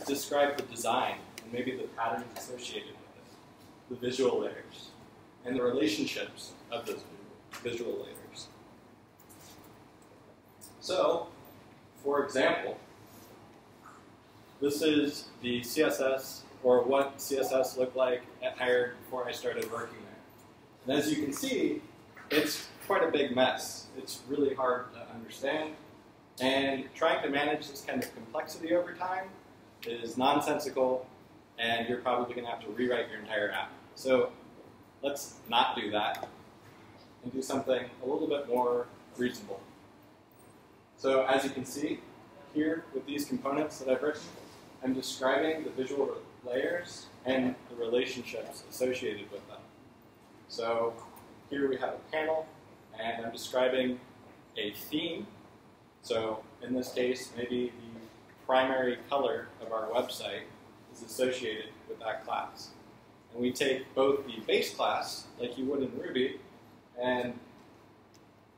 describe the design and maybe the patterns associated with it, the visual layers, and the relationships of those visual layers. So, for example, this is the CSS, or what CSS looked like at Hired before I started working there. And as you can see, it's quite a big mess. It's really hard to understand. And trying to manage this kind of complexity over time is nonsensical, and you're probably going to have to rewrite your entire app. So let's not do that and do something a little bit more reasonable. So as you can see here with these components that I've written, I'm describing the visual layers and the relationships associated with them. So here we have a panel, and I'm describing a theme. So in this case, maybe the primary color of our website is associated with that class. And we take both the base class, like you would in Ruby, and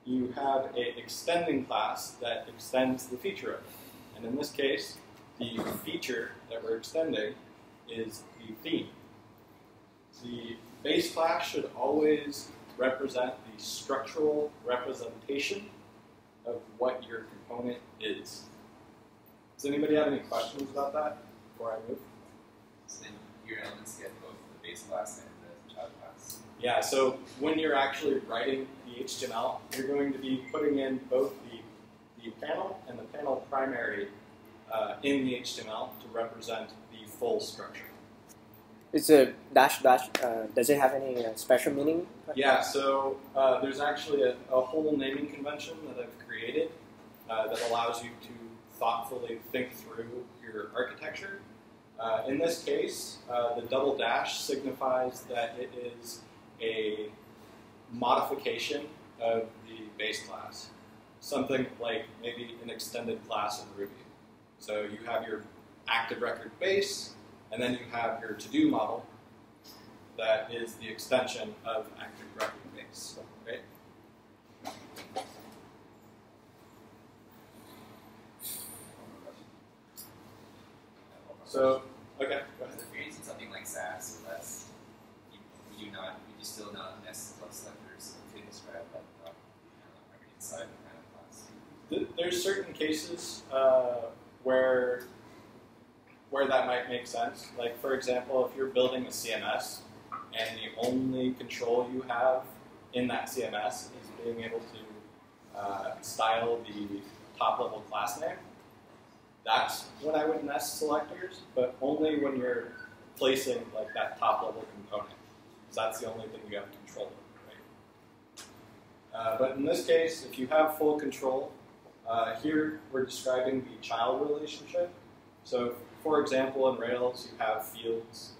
you have an extending class that extends the feature of it. And in this case, the feature that we're extending is the theme. The base class should always represent the structural representation of what your component is. Does anybody have any questions about that before I move? So then your elements get both the base class and the child class? Yeah, so when you're actually writing the HTML, you're going to be putting in both the panel and the panel primary in the HTML to represent the full structure. Is a dash dash, does it have any special meaning? Yeah, so there's actually a whole naming convention that I've created that allows you to thoughtfully think through your architecture. In this case, the double dash signifies that it is a modification of the base class. Something like maybe an extended class in Ruby. So you have your active record base, and then you have your to-do model that is the extension of active record base, right? So, okay, go ahead. If you're using something like SAS, so that's, you do still not nest plus selectors to describe that inside the kind of class? There's certain cases where that might make sense. Like, for example, if you're building a CMS and the only control you have in that CMS is being able to style the top-level class name, that's when I would nest selectors, but only when you're placing like that top-level component, because that's the only thing you have control over, right? But in this case, if you have full control, here we're describing the child relationship. So, for example, in Rails, you have fields,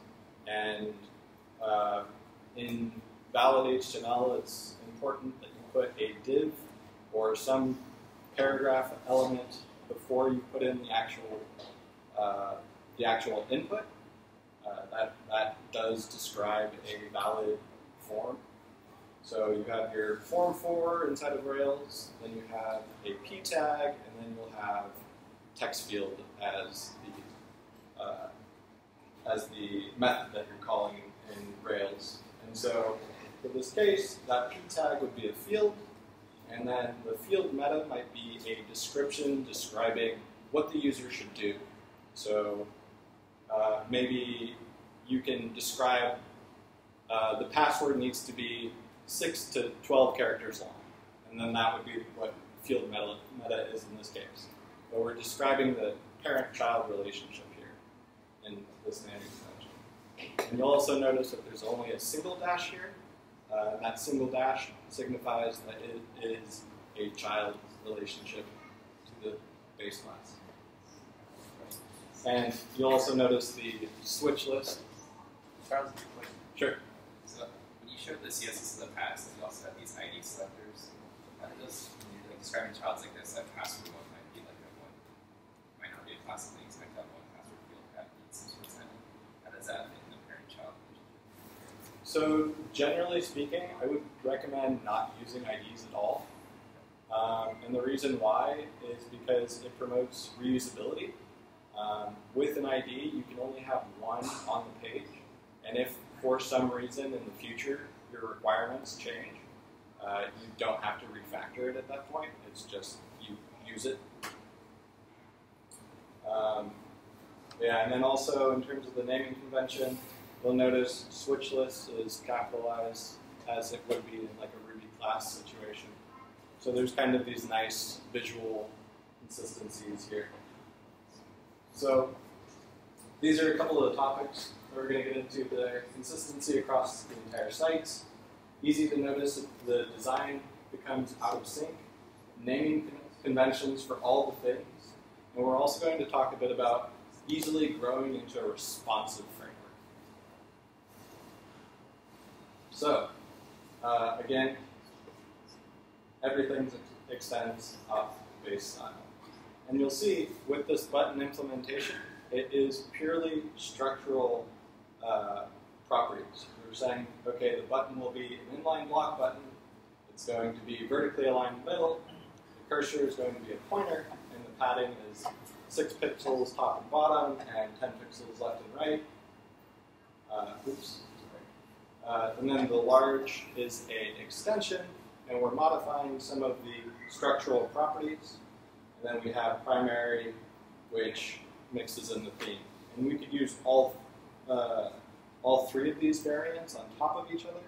and in valid HTML, it's important that you put a div or some paragraph element before you put in the actual input. That does describe a valid form. So you have your form for inside of Rails, then you have a p tag, and then you'll have text field as the method that you're calling in Rails. And so for this case, that p tag would be a field, and then the field meta might be a description describing what the user should do. So maybe you can describe the password needs to be 6 to 12 characters long, and then that would be what field meta is in this case. But we're describing the parent-child relationship here in this naming convention. And you'll also notice that there's only a single dash here. That single dash signifies that it is a child relationship to the base class. And you'll also notice the switch list. Charles, a quick question. Sure. So when you showed the CSS in the past, you also had these ID selectors. How do those, when you're like describing childs like this, that password one might be like a one, might not be a class of things, might have one password field that needs some sort of setting. How does that fit in the parent-child relationship? So generally speaking, I would recommend not using IDs at all. And the reason why is because it promotes reusability. With an ID, you can only have one on the page, and if for some reason in the future your requirements change, you don't have to refactor it at that point. It's just you use it. Yeah, and then also in terms of the naming convention, you'll notice switch list is capitalized as it would be in like a Ruby class situation. So there's kind of these nice visual consistencies here. So these are a couple of the topics that we're going to get into today. Consistency across the entire site. Easy to notice if the design becomes out of sync. Naming conventions for all the things. And we're also going to talk a bit about easily growing into a responsive framework. So, again, everything extends up base style. And you'll see with this button implementation, it is purely structural properties. We're saying, okay, the button will be an inline block button. It's going to be vertically aligned in the middle. The cursor is going to be a pointer, and the padding is 6 pixels top and bottom, and 10 pixels left and right. And then the large is an extension, and we're modifying some of the structural properties. And then we have primary, which mixes in the theme. And we could use all 3 of these variants on top of each other.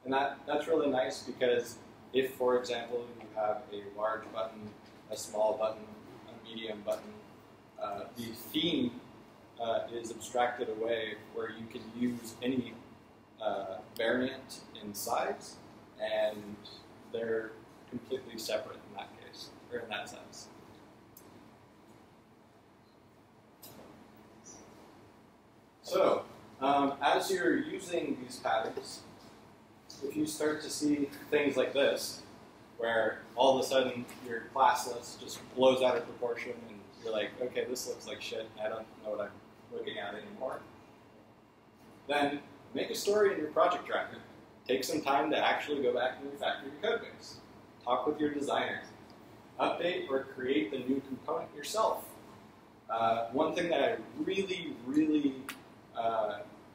And that's really nice because if, for example, you have a large button, a small button, a medium button, the theme is abstracted away where you can use any variant in size, and they're completely separate in that case, or in that sense. So, as you're using these patterns, if you start to see things like this, where all of a sudden your class list just blows out of proportion and you're like, okay, this looks like shit, I don't know what I'm looking at anymore, then make a story in your project tracker. Take some time to actually go back and refactor your code base. Talk with your designer. Update or create the new component yourself. One thing that I really, really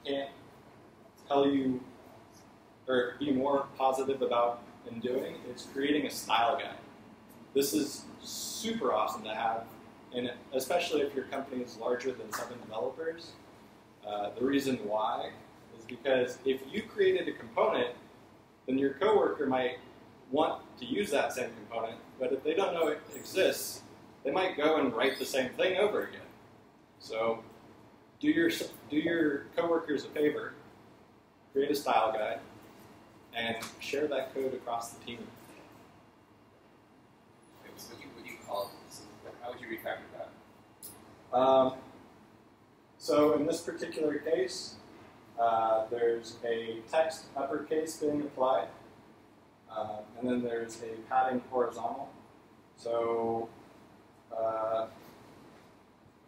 can't tell you or be more positive about in doing is creating a style guide. This is super awesome to have, and especially if your company is larger than 7 developers. The reason why is because if you created a component, then your coworker might want to use that same component, but if they don't know it exists, they might go and write the same thing over again. So do your coworkers a favor, create a style guide, and share that code across the team. Okay, so what do you call it? How would you refactor that? So in this particular case, there's a text uppercase being applied, and then there's a padding horizontal. So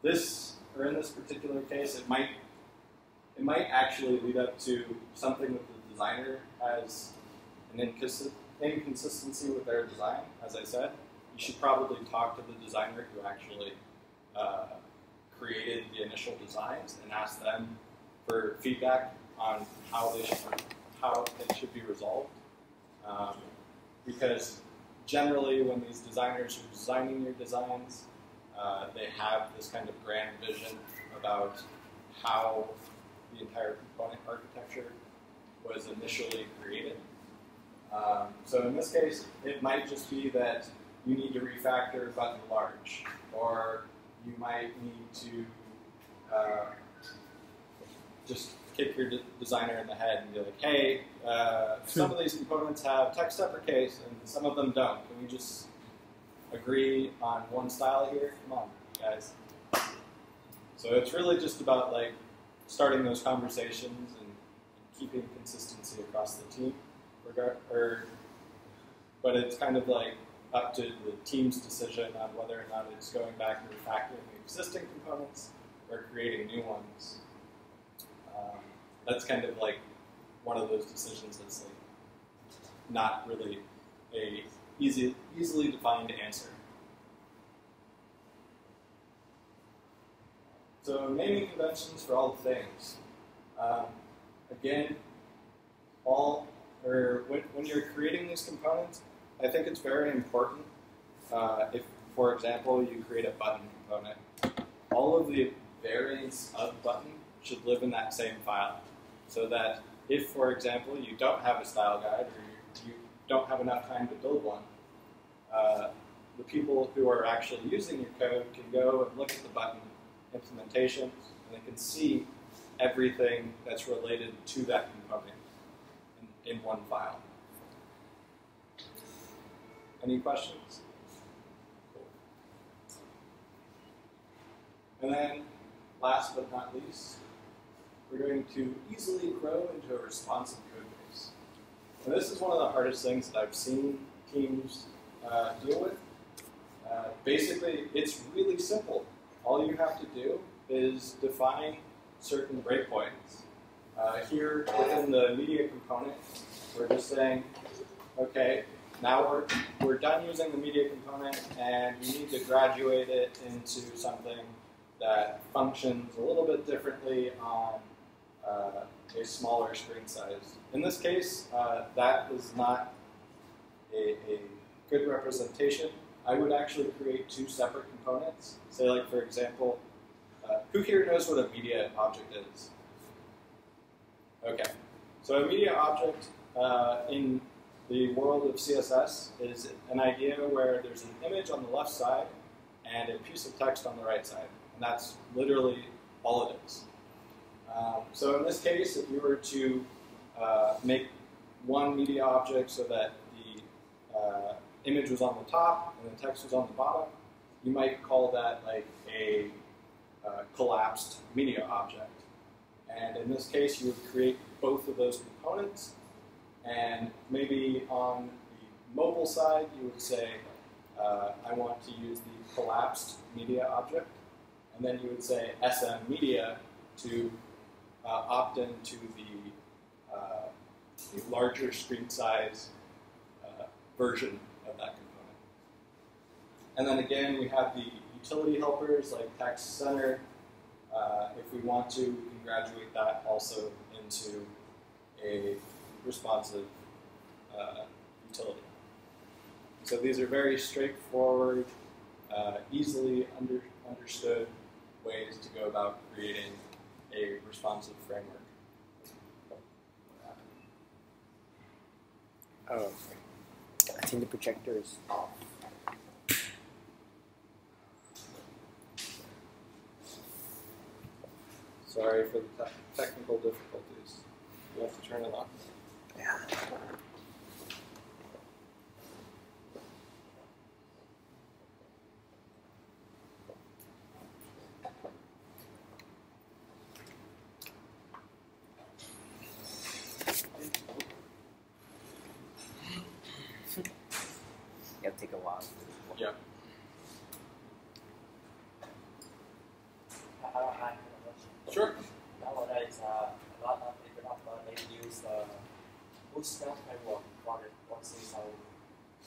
in this particular case, it might actually lead up to something that the designer has an inconsistency with their design. As I said, you should probably talk to the designer who actually created the initial designs and ask them for feedback on how they should be resolved. Because generally, when these designers are designing your designs, they have this kind of grand vision about how the entire component architecture was initially created. So in this case, it might just be that you need to refactor button large, or you might need to just kick your designer in the head and be like, hey, some of these components have text uppercase and some of them don't. Can we just agree on one style here? Come on, guys. So it's really just about like starting those conversations and keeping consistency across the team. But it's kind of like up to the team's decision on whether or not it's going back and refactoring the existing components or creating new ones. That's kind of like one of those decisions that's like not really a easily defined answer. So naming conventions for all the things. Again, when you're creating these components, I think it's very important if, for example, you create a button component, all of the variants of button should live in that same file. So that if, for example, you don't have a style guide or you don't have enough time to build one, the people who are actually using your code can go and look at the button implementation, and they can see everything that's related to that component in one file. Any questions? And then, last but not least, we're going to easily grow into a responsive code base. And this is one of the hardest things that I've seen teams deal with. Basically, it's really simple. All you have to do is define certain breakpoints. Here within the media component, we're just saying, okay, now we're done using the media component, and you need to graduate it into something that functions a little bit differently on a smaller screen size. In this case, that is not a good representation. I would actually create two separate components. Say, like, for example, who here knows what a media object is? Okay. So a media object in the world of CSS is an idea where there's an image on the left side and a piece of text on the right side. And that's literally all it is. So in this case, if you were to make one media object so that the image was on the top and the text was on the bottom, you might call that like a collapsed media object. And in this case, you would create both of those components. And maybe on the mobile side, you would say, I want to use the collapsed media object. And then you would say SM media to opt into the larger screen size version of that component. And then again, we have the utility helpers like text center. If we want to, we can graduate that also into a responsive utility. So these are very straightforward, easily understood ways to go about creating a responsive framework. Oh, I think the projector is off. Sorry for the technical difficulties. You have to turn it on. Yeah. It'll take a while. Yeah. Sure. Nowadays, a lot of developers they use Bootstrap framework for the courses. So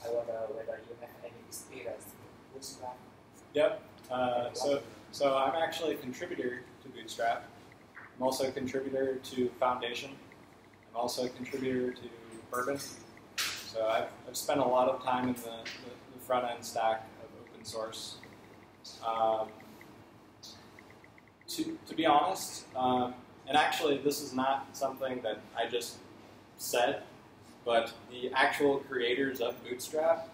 I wonder whether you have any experience with Bootstrap. Yep. So I'm actually a contributor to Bootstrap. I'm also a contributor to Foundation. I'm also a contributor to Bourbon. So I've spent a lot of time in the front end stack of open source. To be honest, and actually this is not something that I just said, but the actual creators of Bootstrap,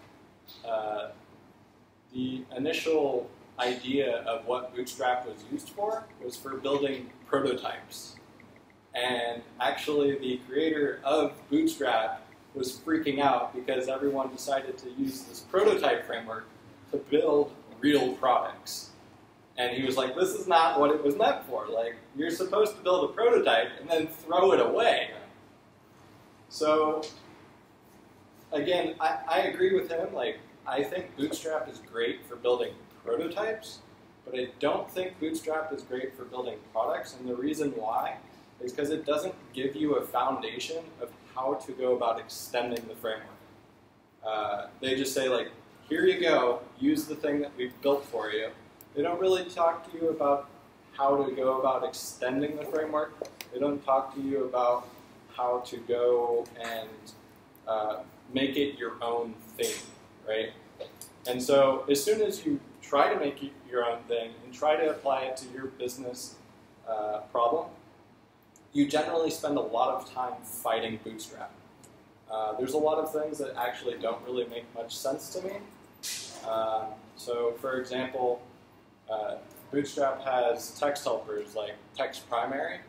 the initial idea of what Bootstrap was used for was for building prototypes. And actually the creator of Bootstrap was freaking out because everyone decided to use this prototype framework to build real products. And he was like, this is not what it was meant for. Like, you're supposed to build a prototype and then throw it away. So, again, I agree with him. Like, I think Bootstrap is great for building prototypes, but I don't think Bootstrap is great for building products. And the reason why is because it doesn't give you a foundation of how to go about extending the framework. They just say, like, here you go, use the thing that we've built for you. They don't really talk to you about how to go about extending the framework. They don't talk to you about how to go and make it your own thing, right? And so as soon as you try to make it your own thing and try to apply it to your business problem, you generally spend a lot of time fighting Bootstrap. There's a lot of things that actually don't really make much sense to me. So for example, Bootstrap has text helpers like text primary.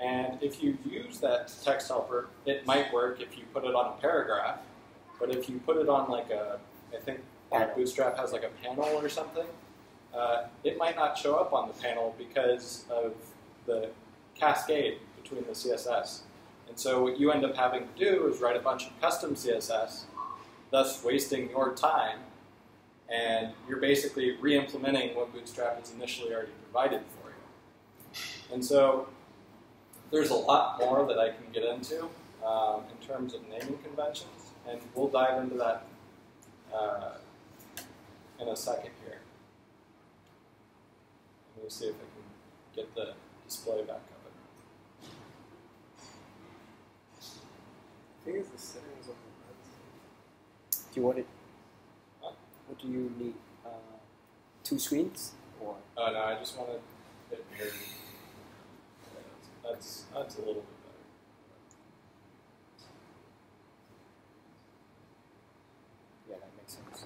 And if you use that text helper, it might work if you put it on a paragraph. But if you put it on like I think Bootstrap has like a panel or something, it might not show up on the panel because of the cascade between the CSS. And so what you end up having to do is write a bunch of custom CSS, thus wasting your time, and you're basically re-implementing what Bootstrap has initially already provided for you. And so there's a lot more that I can get into in terms of naming conventions, and we'll dive into that in a second here. Let me see if I can get the display back up. I think it's the settings of the browser. Do you want it? What do you need? 2 screens? Or? Oh no, I just wanted it here. That's a little bit better. Yeah, that makes sense.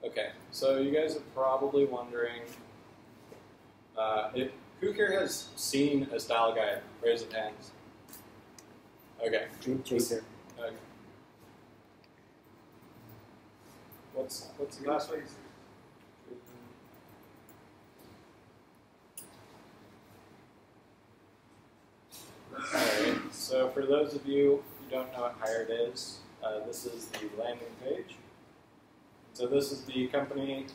Okay, so you guys are probably wondering, who here has seen a style guide? Raise of hands. Okay. Dream Chaser. Okay. What's the last one? Alright, so for those of you who don't know what Hired is, this is the landing page. So this is the company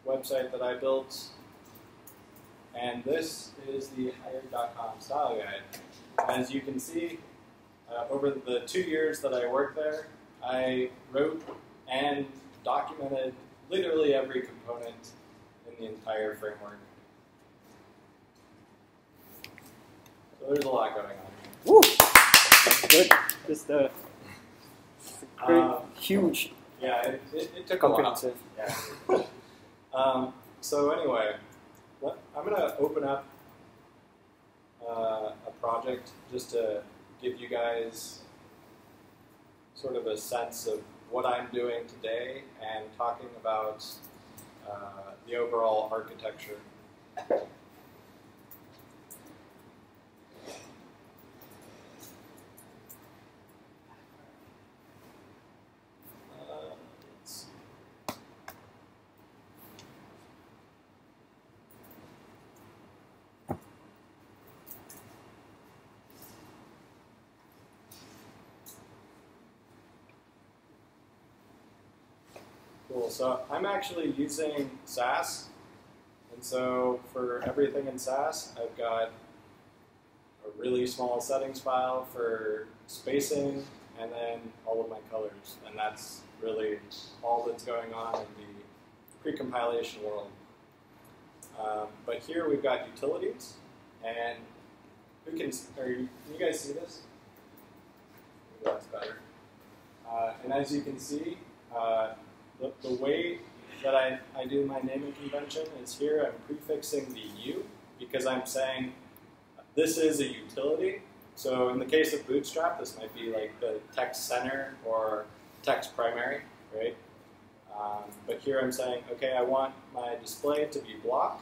website that I built, and this is the Hired.com style guide. As you can see, over the 2 years that I worked there, I wrote and documented literally every component in the entire framework. So there's a lot going on here. Woo! That's good. Just a great, huge, yeah, it took a while. comprehensive. Yeah. So anyway, I'm going to open up a project just to give you guys sort of a sense of what I'm doing today and talking about the overall architecture. Let's see. Cool, so I'm actually using Sass, and so for everything in Sass, I've got a really small settings file for spacing, and then all of my colors, and that's really all that's going on in the pre-compilation world. But here we've got utilities, and can you guys see this? Maybe that's better. And as you can see, the way that I do my naming convention is here I'm prefixing the U because I'm saying this is a utility. So in the case of Bootstrap, this might be like the text center or text primary, right? But here I'm saying, okay, I want my display to be block.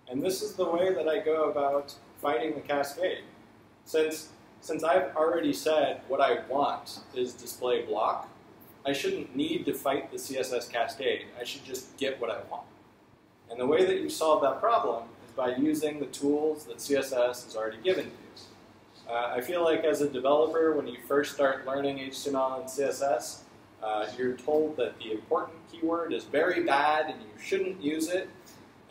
And this is the way that I go about fighting the cascade. Since I've already said what I want is display block, I shouldn't need to fight the CSS cascade. I should just get what I want. And the way that you solve that problem is by using the tools that CSS has already given you. I feel like as a developer, when you first start learning HTML and CSS, you're told that the important keyword is very bad and you shouldn't use it.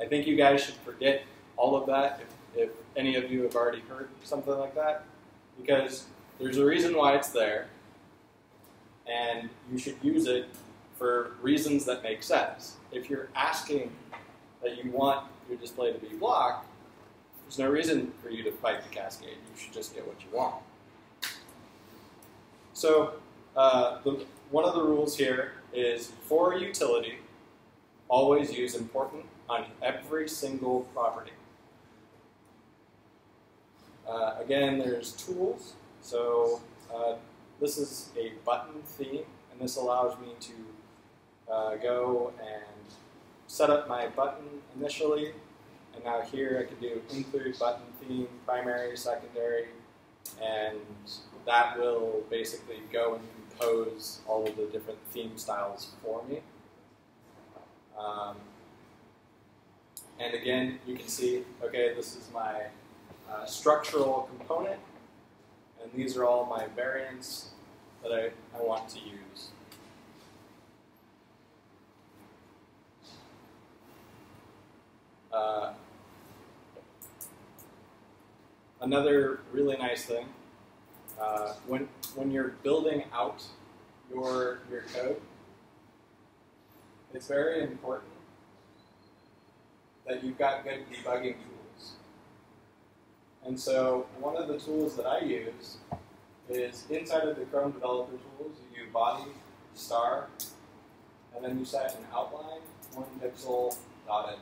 I think you guys should forget all of that if any of you have already heard something like that, because there's a reason why it's there. And you should use it for reasons that make sense. If you're asking that you want your display to be blocked, there's no reason for you to fight the cascade. You should just get what you want. So one of the rules here is for utility, always use important on every single property. Again, there's tools. So this is a button theme, and this allows me to go and set up my button initially. And now here I can do include button theme, primary, secondary, and that will basically go and compose all of the different theme styles for me. And again, you can see, okay, this is my structural component, and these are all my variants that I want to use. Another really nice thing, when you're building out your code, it's very important that you've got good debugging tools. And so one of the tools that I use is inside of the Chrome developer tools, you do body, star, and then you set an outline, 1 pixel, dotted.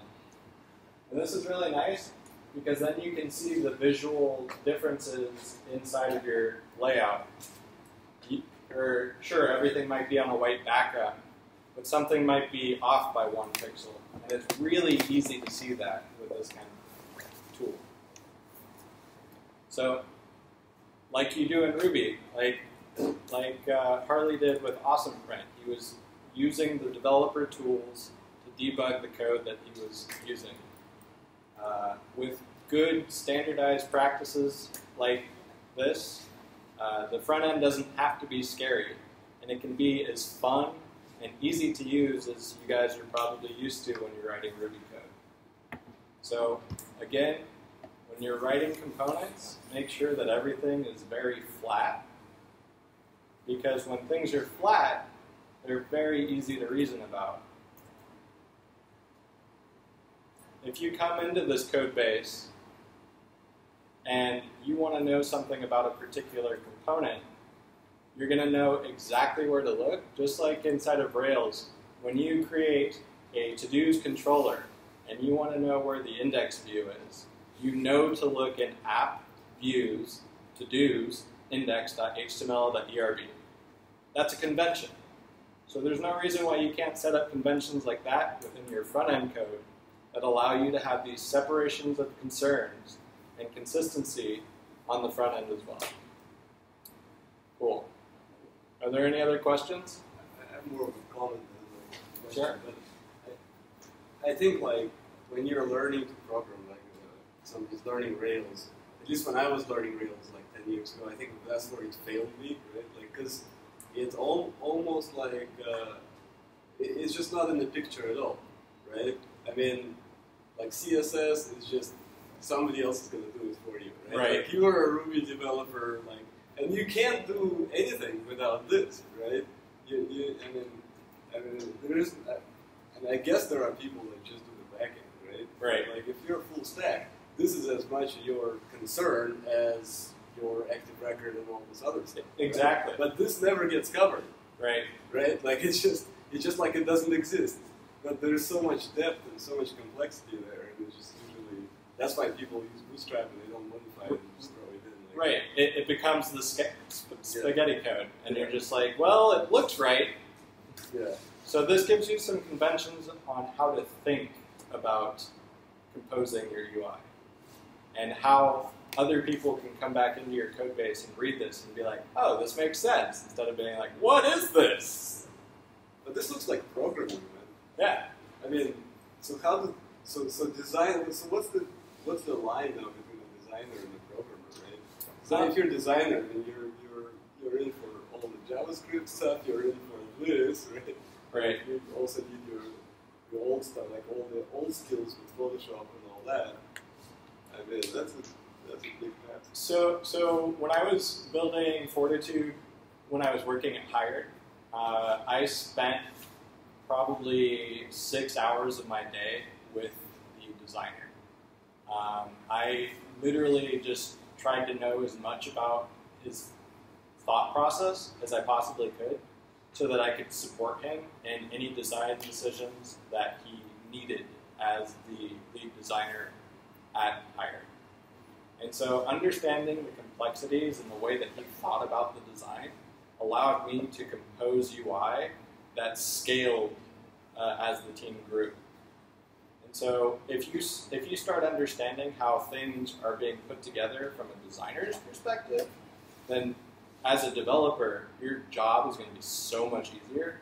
And this is really nice because then you can see the visual differences inside of your layout. Sure, everything might be on a white background, but something might be off by 1 pixel. And it's really easy to see that with this kind of tool. So, like you do in Ruby, like Harley did with Awesome Print, he was using the developer tools to debug the code that he was using. With good standardized practices like this, the front end doesn't have to be scary, and it can be as fun and easy to use as you guys are probably used to when you're writing Ruby code. So again, when you're writing components, make sure that everything is very flat, because when things are flat, they're very easy to reason about. If you come into this code base and you want to know something about a particular component, you're going to know exactly where to look, just like inside of Rails. When you create a to-dos controller and you want to know where the index view is, you know to look in app views, to-dos, index.html.erb. That's a convention. So there's no reason why you can't set up conventions like that within your front-end code that allow you to have these separations of concerns and consistency on the front end as well. Cool. Are there any other questions? I have more of a comment than a question. Sure. But I think like when you're learning to program, like somebody's learning Rails, at least when I was learning Rails like 10 years ago, I think that's where it failed me, right? Like, because it's almost like it's just not in the picture at all, right? I mean, like CSS is just somebody else is going to do it for you, right? Right. Like you're a Ruby developer, like, and you can't do anything without this, right? I mean, there is, and I guess there are people that just do the backend, right? Right. Like if you're full stack, this is as much your concern as your active record and all this other stuff. Exactly. Right? But this never gets covered. Right. Right? Like it's just like it doesn't exist. But there's so much depth and so much complexity there, and it's just usually that's why people use Bootstrap and they don't modify it and just throw it in. Like, Right. It becomes the spaghetti code, and you're just like, well, it looks right. Yeah. So this gives you some conventions on how to think about composing your UI, and how other people can come back into your code base and read this and be like, oh, this makes sense, instead of being like, what is this? But this looks like programming, man. Yeah. I mean, so how do so design? So what's the line now between the designer and the programmer, right? So if you're a designer, then you're in for all the JavaScript stuff. You're in for this, right? Right. You also need your old stuff, like all the old skills with Photoshop and all that. I mean, that's a big task. So when I was building Fortitude, when I was working at Hired, I spent probably 6 hours of my day with the designer. I literally just tried to know as much about his thought process as I possibly could so that I could support him in any design decisions that he needed as the lead designer at Hired. And so understanding the complexities and the way that he thought about the design allowed me to compose UI that scaled as the team grew. And so if you start understanding how things are being put together from a designer's perspective, then as a developer, your job is going to be so much easier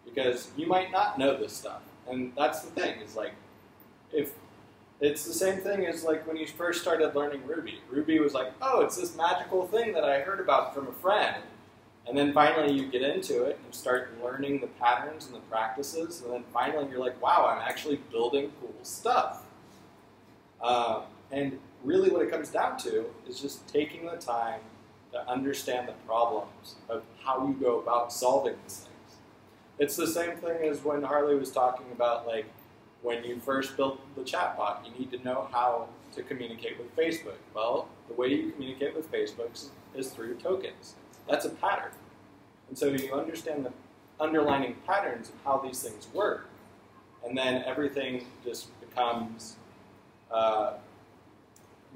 because you might not know this stuff. And that's the thing, is like, if it's the same thing as like when you first started learning Ruby. Ruby was like, oh, it's this magical thing that I heard about from a friend. And then finally you get into it and start learning the patterns and the practices, and then finally you're like, wow, I'm actually building cool stuff. And really what it comes down to is just taking the time to understand the problems of how you go about solving these things. It's the same thing as when Harley was talking about, like, when you first built the chatbot, you need to know how to communicate with Facebook. Well, the way you communicate with Facebook is through tokens. That's a pattern. And so you understand the underlying patterns of how these things work, and then everything just becomes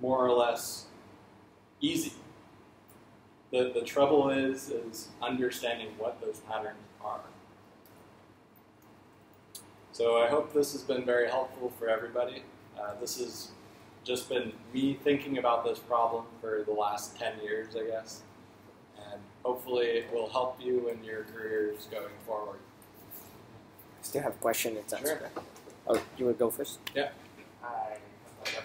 more or less easy. The trouble is understanding what those patterns are. So I hope this has been very helpful for everybody. This has just been me thinking about this problem for the last 10 years, I guess. And hopefully it will help you in your careers going forward. I still have a question. Sure. Oh, you want to go first? Yeah. I have a question.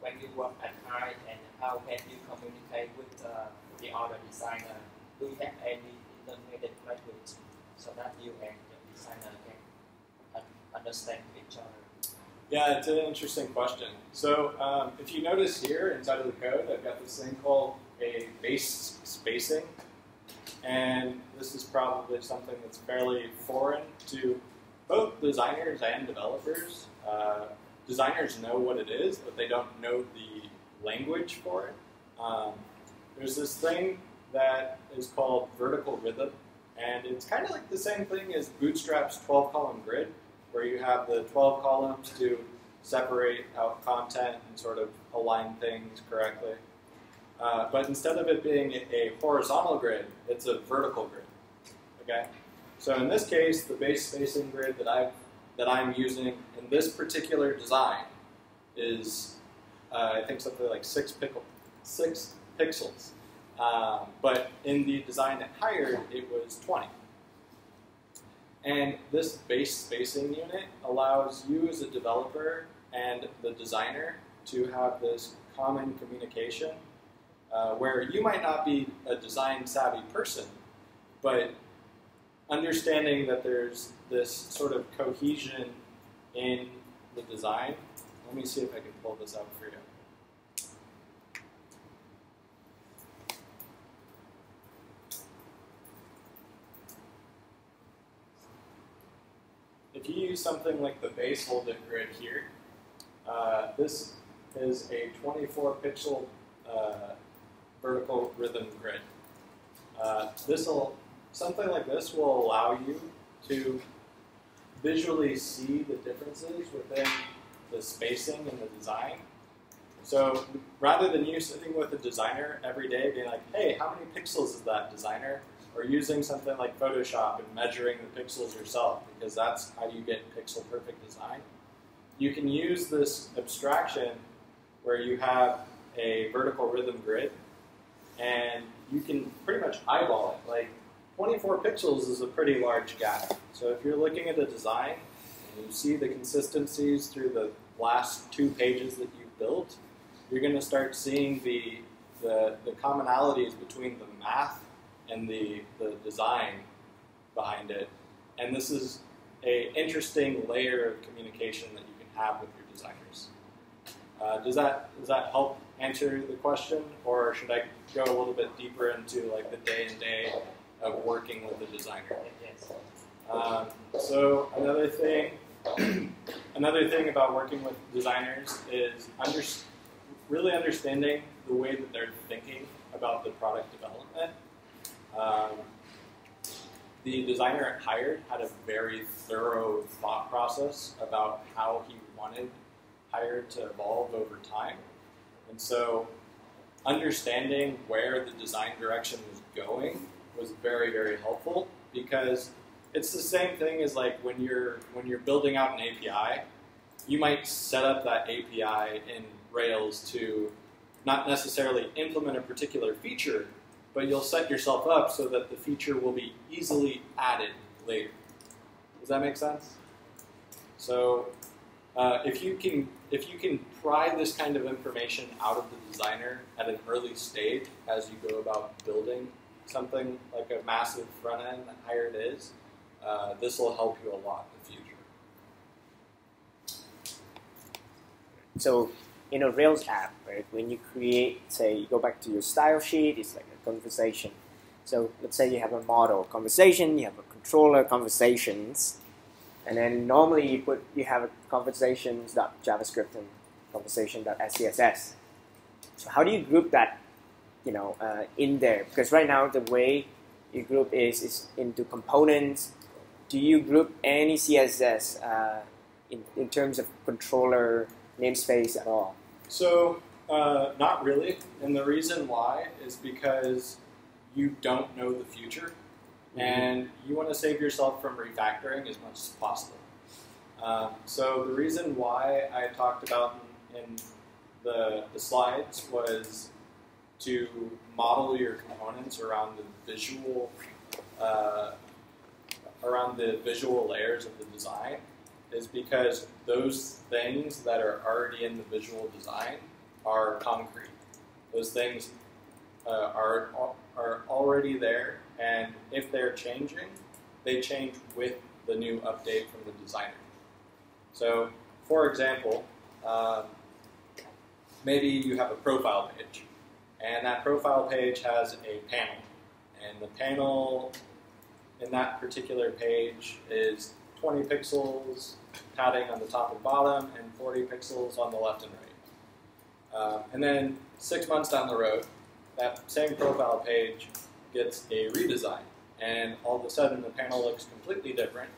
When you work at Hired, and how can you communicate with the other designer? Do you have any intermediate language so that you and the designer can understand each other? Yeah, it's an interesting question. So if you notice here inside of the code, I've got this thing called a base spacing. And this is probably something that's fairly foreign to both designers and developers. Designers know what it is, but they don't know the language for it. There's this thing that is called vertical rhythm, and it's kind of like the same thing as Bootstrap's 12-column grid, where you have the 12 columns to separate out content and sort of align things correctly. But instead of it being a horizontal grid, it's a vertical grid. Okay? So in this case, the base spacing grid that I'm using in this particular design is, I think, something like 6 pixels. But in the design at Hired, it was 20. And this base spacing unit allows you as a developer and the designer to have this common communication where you might not be a design-savvy person, but understanding that there's this sort of cohesion in the design. Let me see if I can pull this up for you. If you use something like the base folded grid here, this is a 24 pixel vertical rhythm grid. Something like this will allow you to visually see the differences within the spacing and the design. So rather than you sitting with a designer every day being like, hey, how many pixels is that, designer? Or using something like Photoshop and measuring the pixels yourself, because that's how you get pixel perfect design. You can use this abstraction where you have a vertical rhythm grid, and you can pretty much eyeball it. Like 24 pixels is a pretty large gap. So if you're looking at a design and you see the consistencies through the last 2 pages that you've built, you're going to start seeing the commonalities between the math and the design behind it. And this is an interesting layer of communication that you can have with your designers. Does that help answer the question, or should I go a little bit deeper into like the day-to-day of working with a designer? Yes. So another thing about working with designers is really understanding the way that they're thinking about the product development. The designer at Hired had a very thorough thought process about how he wanted Hired to evolve over time. And so understanding where the design direction was going was very, very helpful, because it's the same thing as like when you're building out an API, you might set up that API in Rails to not necessarily implement a particular feature, but you'll set yourself up so that the feature will be easily added later. Does that make sense? So if you can pry this kind of information out of the designer at an early stage as you go about building something like a massive front end that Hired is, this will help you a lot in the future. So in a Rails app, right, when you create, say, you go back to your style sheet, it's like a conversation. So let's say you have a model conversation, you have a controller conversations, and then normally you have a conversations.javascript and conversation.scss. So how do you group that, in there? Because right now the way you group is into components. Do you group any CSS in terms of controller namespace at all? So not really, and the reason why is because you don't know the future, and you want to save yourself from refactoring as much as possible. So the reason why I talked about in the slides was to model your components around the visual layers of the design, is because those things that are already in the visual design are concrete. Those things are already there, and if they're changing, they change with the new update from the designer. So, for example, maybe you have a profile page, and that profile page has a panel, and the panel in that particular page is 20 pixels padding on the top and bottom, and 40 pixels on the left and right. And then 6 months down the road, that same profile page gets a redesign, and all of a sudden the panel looks completely different.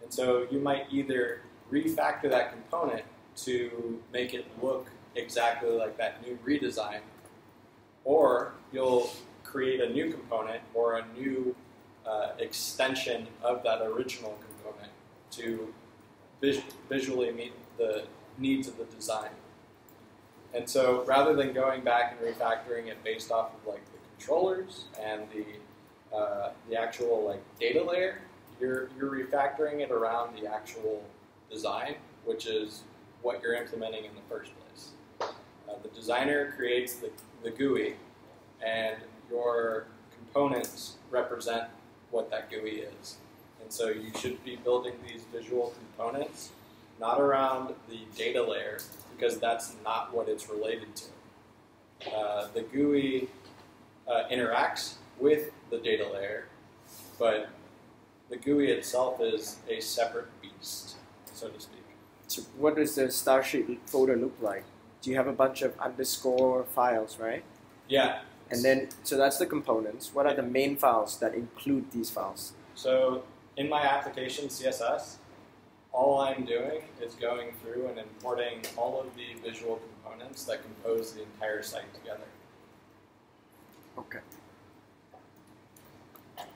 And so you might either refactor that component to make it look exactly like that new redesign, or you'll create a new component or a new extension of that original component to visually meet the needs of the design. And so rather than going back and refactoring it based off of like the controllers and the actual like data layer, you're refactoring it around the actual design, which is what you're implementing in the first place. The designer creates the GUI, and your components represent what that GUI is. And so you should be building these visual components not around the data layer, because that's not what it's related to. The GUI interacts with the data layer, but the GUI itself is a separate beast, so to speak. So what does the style sheet folder look like? Do you have a bunch of underscore files, right? Yeah. And then, so that's the components. What are the main files that include these files? So in my application, CSS, all I'm doing is going through and importing all of the visual components that compose the entire site together. Okay.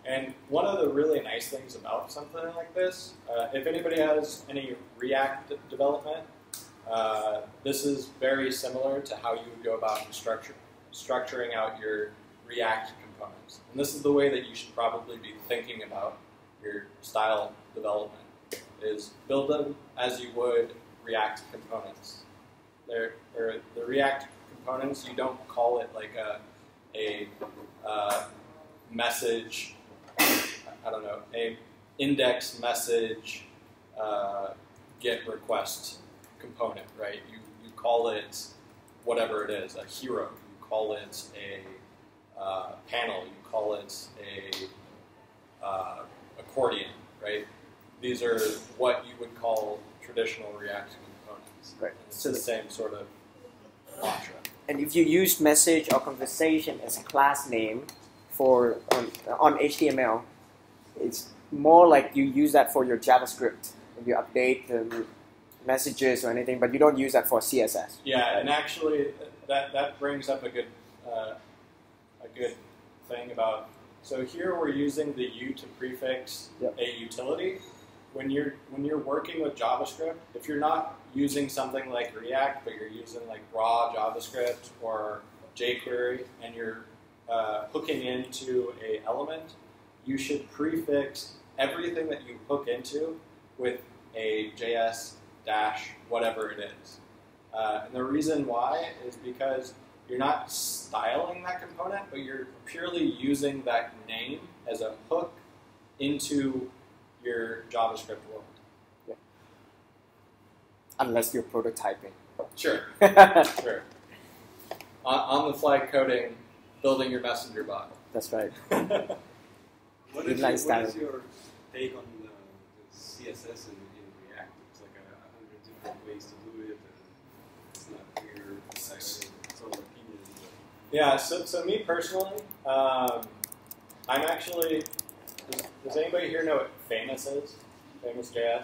And one of the really nice things about something like this, if anybody has any React development, this is very similar to how you would go about structuring out your React components. And this is the way that you should probably be thinking about your style development, is build them as you would React components. The React components, you don't call it like a message, I don't know, a index message get request component, right? You call it whatever it is, a hero. You call it a panel. You call it a accordion, right? These are what you would call traditional React components. Right. It's the same sort of mantra. And if you use message or conversation as a class name for on HTML, it's more like you use that for your JavaScript when you update the messages or anything, but you don't use that for CSS. Yeah, and actually that brings up a good thing about. So here we're using the U to prefix a utility. When you're working with JavaScript, if you're not using something like React, but you're using like raw JavaScript or jQuery, and you're hooking into a element, you should prefix everything that you hook into with a JS dash whatever it is. And the reason why is because you're not styling that component, but you're purely using that name as a hook into your JavaScript world. Yeah. Unless you're prototyping. Sure. Sure. On the fly coding, building your messenger bot. That's right. What is your take on the CSS in React? It's like 100 different ways to do it, and it's not clear. It's all opinion. Yeah, so me personally, I'm actually, does anybody here know what Famous is? Famous.js?